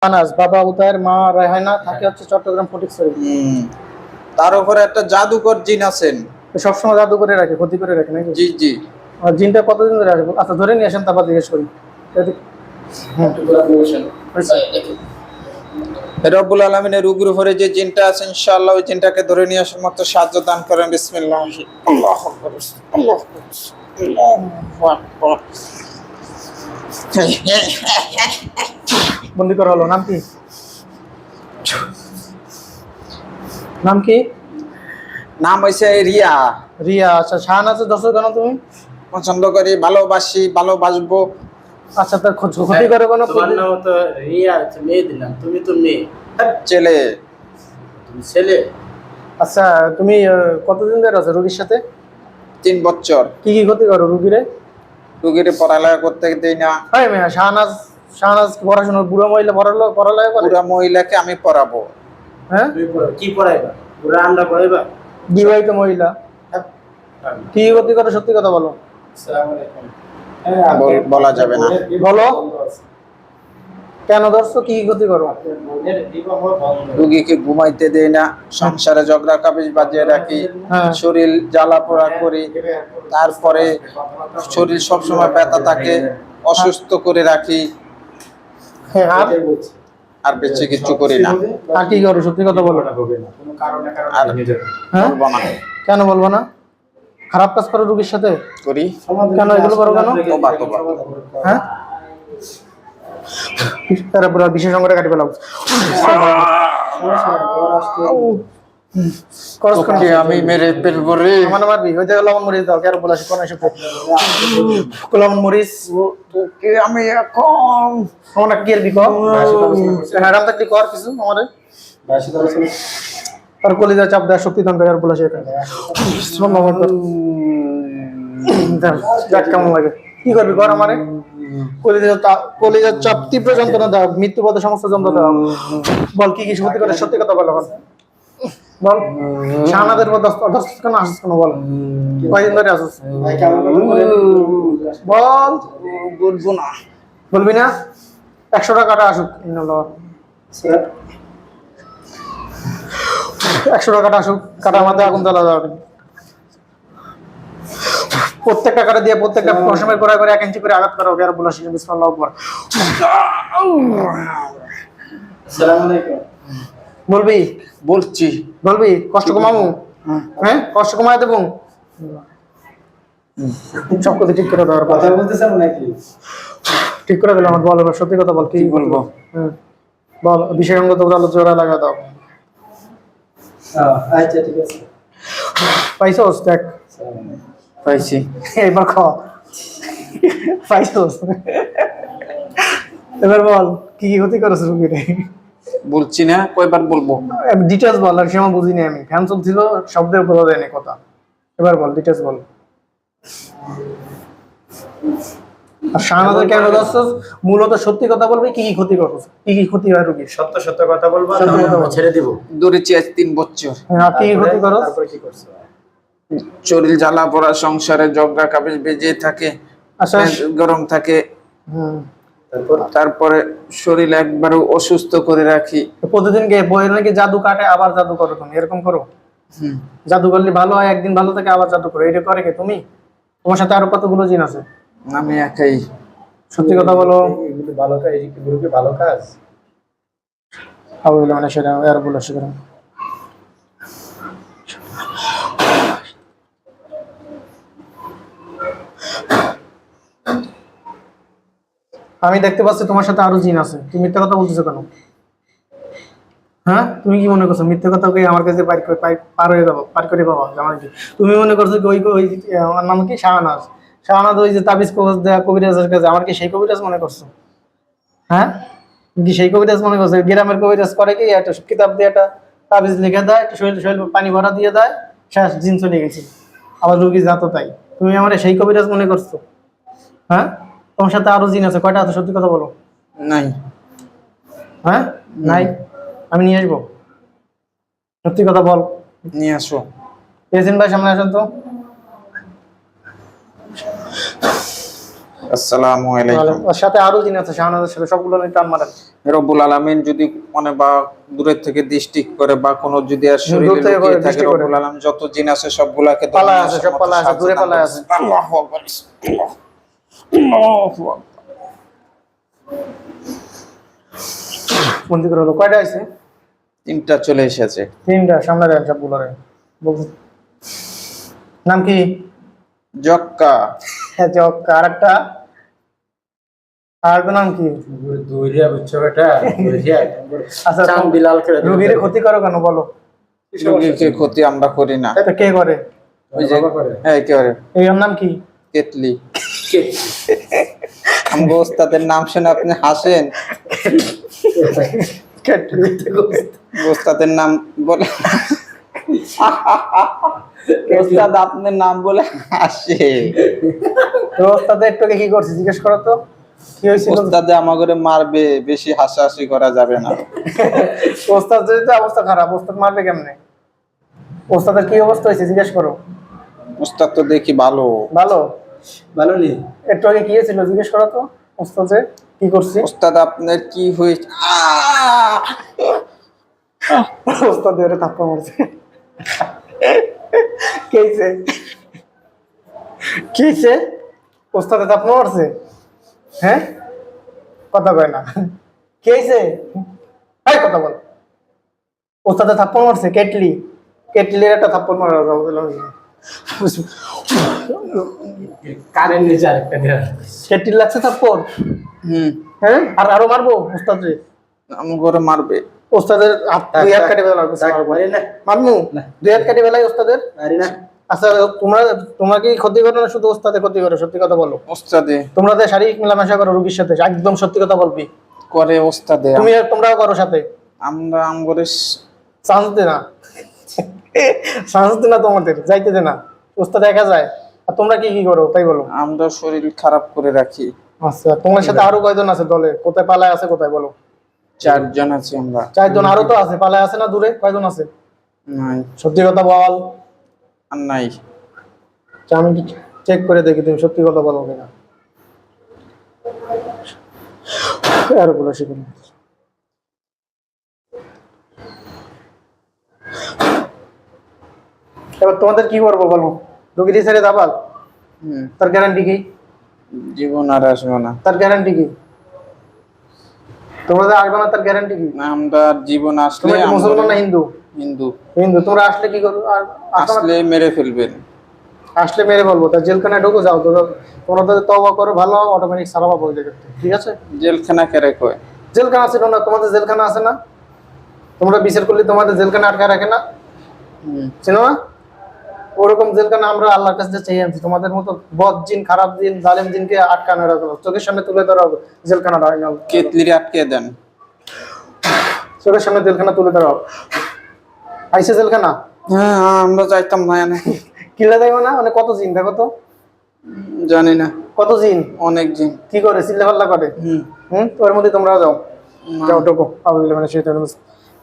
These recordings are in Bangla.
আনাস বাবা উদয়ের মা রায়হানা থাকে হচ্ছে চট্টগ্রাম ফটিকছড়ি। তার উপরে একটা জাদুকর জিন আছেন। সবসময় জাদু করে রাখে, ক্ষতি করে রাখে নাকি? জি জি। আর জিনটা কতদিন ধরে আসবে? আচ্ছা ধরে নিয়ে আসেন, তারপর জিজ্ঞেস করি। রব্বুল আলামিনের রুগীর উপরে যে জিনটা আছে ইনশাআল্লাহ ওই জিনটাকে ধরে নিয়ে আসার মতো সাহায্য দান করেন। বিসমিল্লাহ। আল্লাহু আকবার। আল্লাহু আকবার। বন্দি করা হলো। নাম কি? নাম কি? নাম হইছে রিয়া। রিয়া। আচ্ছা শাহনাজের দর্শক কেন তুমি? পছন্দ করি, ভালোবাসি, ভালোবাসবো। আচ্ছা তার ক্ষতি করে কোনো? তোমার নাম তো রিয়া, মেয়ে দিলাম, তুমি তো মেয়ে। ছেলে। তুমি ছেলে? আচ্ছা তুমি কতদিন ধরে আছো রোগীর সাথে? 3 বছর। কি কি ক্ষতি করো রোগীরে? রুগীর পড়ালেখা করতে দেই না। হয় মেয়া শাহনাজ পড়াশোনা, বুড়ো মহিলা পড়ালেখা করে? পুরা মহিলাকে আমি পড়াবো। হ্যাঁ কি পড়াইবা? পুরা আন্ডা পড়াইবা? বিবাহিত মহিলা। কি ক্ষতি করে সত্যি কথা বলো। আসসালামু আলাইকুম। বলা যাবে না। বলো কেন ধরছো, কি ক্ষতি করো? রুগীকে ঘুমাইতে দেই না, সংসারে ঝগড়া কাবিজ বাজিয়ে রাখি, হ্যাঁ। শরীর জ্বালা পোড়া করি, তারপরে শরীর সবসময় ব্যথা থাকে, অসুস্থ করে রাখি। হ্যাঁ, আর বেশি কিছু করি না। আর কি করো সত্যি কথা বলো। আর হ্যাঁ? বলবো না। কেন বলবো না? খারাপ কাজ করো রোগীর সাথে? করি। কেন এগুলো করো কেন? তোবা তোবা। হ্যাঁ তারপরে বিশেষ অঙ্গটা কাটি পেলাম। তোকে আমি মেরে ফেলবো রে। আমার মারবি? ওই যে লবণ মরিচ দাও, কেন বলাস কোন এসে লবণ মরিচ। তোকে আমি এখন আমার কি এর বিকল হ্যারাম থাকলে কর কিছু আমাদের। আর কলিজা চাপ দেওয়ার শক্তি দান করে আর বলাস এটা কেমন লাগে? কি করবি কর আমারে। কলিজার চাপ, তীব্র যন্ত্রণা দাও, মৃত্যুপথে সমস্ত যন্ত্রণা দাও। বল কি কি ক্ষতি করে সত্যি কথা বল। বল শাহনাদের কেন আসিস কেন? বল কয়দিন ধরে আসিস? বল। বলবো না। বলবি না? 100 টাকাটা আসুক। 100 টাকাটা আসুক, কাটার মধ্যে আগুন জ্বালা যাবে। প্রত্যেকটা কাটা দিয়ে প্রত্যেকটা প্রশ্নের করে 1 ইঞ্চি করে আঘাত করা হবে। আর বলা শিখে বিসমিল্লাহ আকবার। আসসালামু আলাইকুম। বলবি? বলছি। বলবি কষ্ট কমাবো? হ্যাঁ কষ্ট কমায় দেবো। সব কথা ঠিক করে দেওয়ার কথা বলতেছেন নাকি? ঠিক করে দিলাম। আমার বল এবার সত্যি কথা বল। কি বলবো? বল বিশেষ অঙ্গ তো জোড়া লাগা দাও। আচ্ছা ঠিক আছে। পাইছোস? দেখ পাইছি। এবার খ পাইছোস। এবার বল কি কি ক্ষতি করেছে রুগীরে? বলছি না, কয়বার বলবো? ডিটেলস বল। আর সময় বুঝিনি আমি, ফ্যান চলছিল, শব্দের বোঝা যায়নি কথা। এবার বল ডিটেলস বল। আর শাহনাজের কেন দর্শক মূলত সত্যি কথা বলবি। কি কি ক্ষতি করছো? কি কি ক্ষতি হয় রুগীর? সত্য সত্য কথা বলবা, সত্য কথা বল। ছেড়ে দিব। ধরেছি আজ 3 বছর। হ্যাঁ কি কি ক্ষতি করো? তারপরে কি করছো? শরীর জ্বালা পোড়া, সংসারে ঝগড়া কাবিজ বেজে থাকে, আচ্ছা। গরম থাকে, তারপরে শরীর একবারে অসুস্থ করে রাখি। প্রতিদিন গিয়ে বইয়ের নাকি জাদু কাটে, আবার জাদু করো তুমি, এরকম করো? জাদু করলে ভালো হয়, একদিন ভালো থাকে আবার জাদু করো, এটা করে কে? তুমি? তোমার সাথে আরো কতগুলো জিন আছে? আমি একাই। সত্যি কথা বলো। এগুলো ভালো কাজ, এগুলো কি ভালো কাজ? মানে সেটা আর বলো সেটা। আমি দেখতে পাচ্ছি তোমার সাথে আরো জিন আছে, তুমি মিথ্যা কথা বলতেছো কেন? হ্যাঁ তুমি কি মনে করছো মিথ্যা কথা কই আমার কাছে পার হয়ে যাবো, পার করে পাবো? আমার কি তুমি মনে করছো কি ওই আমার নাম কি শাহনাজ? শাহনাজ ওই যে তাবিজ কবজ দেয়া কবিরাজের কাছে, আমার কি সেই কবিরাজ মনে করছো? হ্যাঁ কি সেই কবিরাজ মনে করছো? গ্রামের কবিরাজ করে কি একটা কিতাব দিয়ে একটা তাবিজ লিখে দেয়, একটা শরীর পানি ভরা দিয়ে দেয়, শেষ জিন চলে গেছে। আবার রুগী যাতো তাই। তুমি আমার সেই কবিরাজ মনে করছো? হ্যাঁ তোমার সাথে আরো জিন আছে, কয়টা আছে সত্যি কথা বলো? নাই। হ্যাঁ নাই। আমি নিয়ে আসবো, সত্যি কথা বল। নিয়ে আসো। এজেন্ট ভাই সামনে আসেন তো। আসসালামু আলাইকুম। ওর সাথে আরো জিন আছে শাহনাজের সাথে, সবগুলো নিয়ে টান মারেন। রব্বুল আলামিন যদি মানে বা দূরের থেকে দৃষ্টি করে বা কোনো যদি আর দূর শরীরে থেকে করে লুকিয়ে থাকে, দৃষ্টি করে। রব্বুল আলামিন যত জিন আছে সবগুলাকে পালায় আছে, সব পালায় আছে, দূরে পালায় আছে। আল্লাহু আকবার। আল্লাহু আকবার। বন্দি করে হলো, কয়টা আছে? তিনটা চলে এসেছে। তিনটা, সামনে দেন সবগুলো রে। নাম কি? জক্কা। হ্যাঁ জক। আর একটা, আর একটা নাম কি? দৌড়িয়া বুঝছো বেটা, দৌড়িয়া আচ্ছা চান বিলাল করে দেবে। রুগীর ক্ষতি করো কেন বলো? রোগীকে ক্ষতি আমরা করি না। এটা কে করে? ওই যে বাবা করে। হ্যাঁ কে করে? এর নাম কি? কেতলি। আমগো ওস্তাদের নাম শুনে আপনি হাসেন? ওস্তাদের নাম বলে ওস্তাদ আপনার নাম বলে হাসে। তো ওস্তাদের একটু আগে কি করছিস জিজ্ঞেস করো তো, কি হয়েছিল? ওস্তাদে আমাকে মারবে, বেশি হাসাহাসি করা যাবে না। ওস্তাদ যদি তো অবস্থা খারাপ, ওস্তাদ মারবে কেমনে? ওস্তাদের কি অবস্থা হয়েছে জিজ্ঞেস করো। ওস্তাদ তো দেখি ভালো। ভালো? ভালো নেই। একটু আগে কি হয়েছিল জিজ্ঞেস করো তো, ওস্তাদে কি করছি? ওস্তাদ আপনার কি হয়েছে? ওস্তাদ ধরে থাপ্পড় মারছে। কেছে কেছে ওস্তাদে থাপ্পড় মারছে? হ্যাঁ কথা কয় না। কেছে এই কথা বল। ওস্তাদে থাপ্পড় মারছে? কেটলি, কেটলির একটা থাপ্পড় মারা কারেন্ট নিচে আরেকটা দেওয়া। কেটলি লাগছে থাপ্পড়? হুম, হ্যাঁ আর আরো মারবো ওস্তাদে? আমাকে মারবে। ওস্তাদের হাত দুই হাত কাটি ফেলা লাগবে। পারি না। মারমু দুই হাত কাটি ফেলাই ওস্তাদের? পারি না। আচ্ছা তোমরা কি ক্ষতি করো না শুধু ওস্তাদে ক্ষতি করো? সত্যি কথা বলো। ওস্তাদে তোমরা তো শারীরিক মেলামেশা করো রোগীর সাথে, একদম সত্যি কথা বলবি। করে ওস্তাদে। তোমরাও করো সাথে। আমরা আমগরে চান্স দে না, চান্স দে না, তোমাদের যাইতে দে না। ওস্তাদ একা যায়, আর তোমরা কি কি করো তাই বলো। আমরা শরীর খারাপ করে রাখি। আচ্ছা তোমার সাথে আরো কয়জন আছে দলে? কোথায় পালায় আছে কোথায় বলো? 4 জন আছি আমরা। 4 জন আরো তো আছে, পালায় আছে না দূরে? কয়জন আছে নাই, সত্যি কথা বল। আর নাই। আচ্ছা, আমি চেক করে দেখি তুমি সত্যি কথা বলো কিনা। আর বলো শিখুন। এবার তোমাদের কি করবো বলো? রোগীর ছেড়ে দাবাল, হুম, তার গ্যারান্টি কি? জীবন আর আসবে না। তার গ্যারান্টি কি? তোমরা যে আসবে না তার গ্যারান্টি কি? আমরা আর জীবন আসলে তোমরা কি মুসলমান না হিন্দু? হিন্দু। হিন্দু। তোমরা আসলে কি করবো? আসলে মেরে ফেলবেন। আসলে মেরে বলবো, তার জেলখানায় ঢুকে যাও। তোমরা তো তওবা করো, ভালো অটোমেটিক সারাবা বই দেখে, ঠিক আছে? জেলখানা কেরে কয়? জেলখানা ছিল না তোমাদের? জেলখানা আছে না? তোমরা বিচার করলে তোমাদের জেলখানা আটকে রাখে না? হুম, ছিল না? ওরকম জেলখানা আমরা আল্লাহর কাছে চেয়ে আনছি। তোমাদের মতো বদ জিন, খারাপ জিন, জালেম জিনকে আটকানো রাখো, চোখের সামনে তুলে ধরা হবে জেলখানা। কেতলিরে আটকে দেন। চোখের সামনে জেলখানা তুলে ধরা হবে। আইসে জেলখানা হ্যাঁ, আমরা যাইতাম না এনে। কিলা দেখো না, মানে কত জিন দেখো তো। জানি না, কত জিন অনেক জিন। কি করে চিল্লা পাল্লা করে। হুম, ওর মধ্যে তোমরা যাও, না। যাও টোকো আবুল মানে সেটা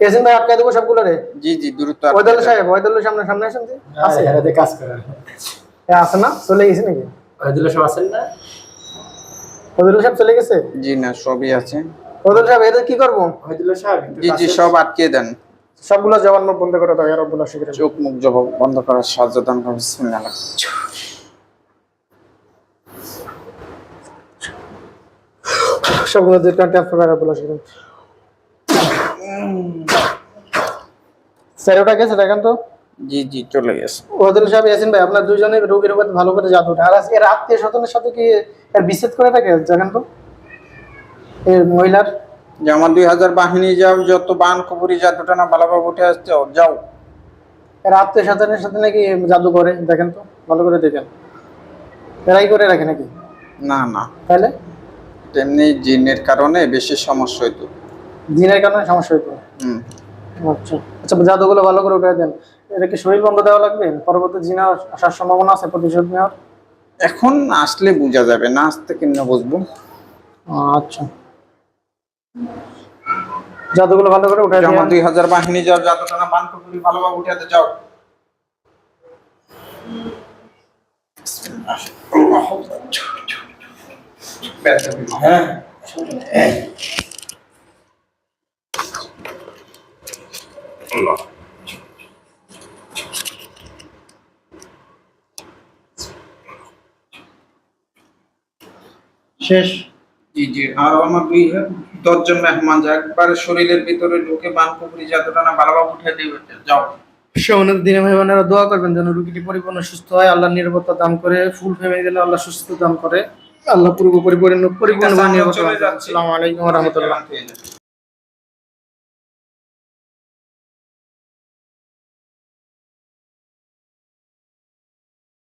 এসেন ভাই, আটকাই দেবো সবগুলো রে। জি জি, দ্রুত ওয়াইদুল্লাহ সাহেব, ওয়াইদুল্লাহ সামনে সামনে আসেন। আছে এরাতে কাজ করে। আছে না? চলে গেছে নাকি? ওইগুলো সব আছেন না? ওয়াইদুল্লাহ সাহেব চলে গেছে? জি না, সবই আছে। ওয়াইদুল্লাহ সাহেব এদের কি করবো? ওইগুলো সব একটু জি জি, কাছে- সব আটকে দেন। সবগুলো জবান মুখ বন্ধ করে দাও ইয়া রাব্বুল আশিকির। চোখ মুখ জবাব বন্ধ করার সাহায্য দান করুন। বিসমিল্লাহ। সবগুলো যে ট্যাপ করে রাব্বুল আশিকির। স্যার ওটা গেছে দেখেন তো। জি জি, চলে গেছে। ওয়াইদুল্লাহ সাহেব ইয়াসিন ভাই, আপনার দুইজনের রোগীর উপর ভালো করে জাদু ওঠে। আর আজকে এর আত্মীয় স্বজনের সাথে কি এর বিচ্ছেদ করে থাকে দেখেন তো এই মহিলার। যে আমার 2000 বাহিনী যাও, যত বান কবরি জাদুটা না ভালোভাবে উঠে আসতে যাও। এর আত্মীয় স্বজনের সাথে নাকি জাদু করে দেখেন তো, ভালো করে দেখেন। এরাই করে রাখে নাকি? না না, তাহলে তেমনি জিনের কারণে বেশি সমস্যা হইতো। জিনের কারণে সমস্যা হইতো। হুম, আচ্ছা আচ্ছা, জাদুগুলো ভালো করে উঠে দেন। এটা কি শরীর বন্ধ দেওয়া লাগবে? পরবর্তী জিনা আসার সম্ভাবনা আছে প্রতিশোধ নেওয়ার? এখন আসলে বোঝা যাবে, না আসতে কেমনে বুঝবো। আচ্ছা, জাদুগুলো ভালো করে উঠে যে আমার দেন। 2000 বাহিনী যাও, জাদুটা না বান কবরি ভালোভাবে উঠে আসতে যাও। হ্যাঁ শেষ। জি জি। আর আমার 10 জন মেহমান যা একবারে শরীরের ভিতরে ঢুকে বান কুপুরি যতটা না ভালোভাবে উঠে দিবে যাও। সমানের দিনে মেহমানেরা দোয়া করবেন যেন রুগীটি পরিপূর্ণ সুস্থ হয়, আল্লাহ নিরাপত্তা দান করে, ফুল ফ্যামিলি যেন আল্লাহ সুস্থ দান করে, আল্লাহ পরিপূর্ণ ঠিক আছে, আমরা নিরাপত্তা চলে দান করে। যাচ্ছি। আসসালামু আলাইকুম ওয়া রাহমাতুল্লাহ। হয়ে যাবে।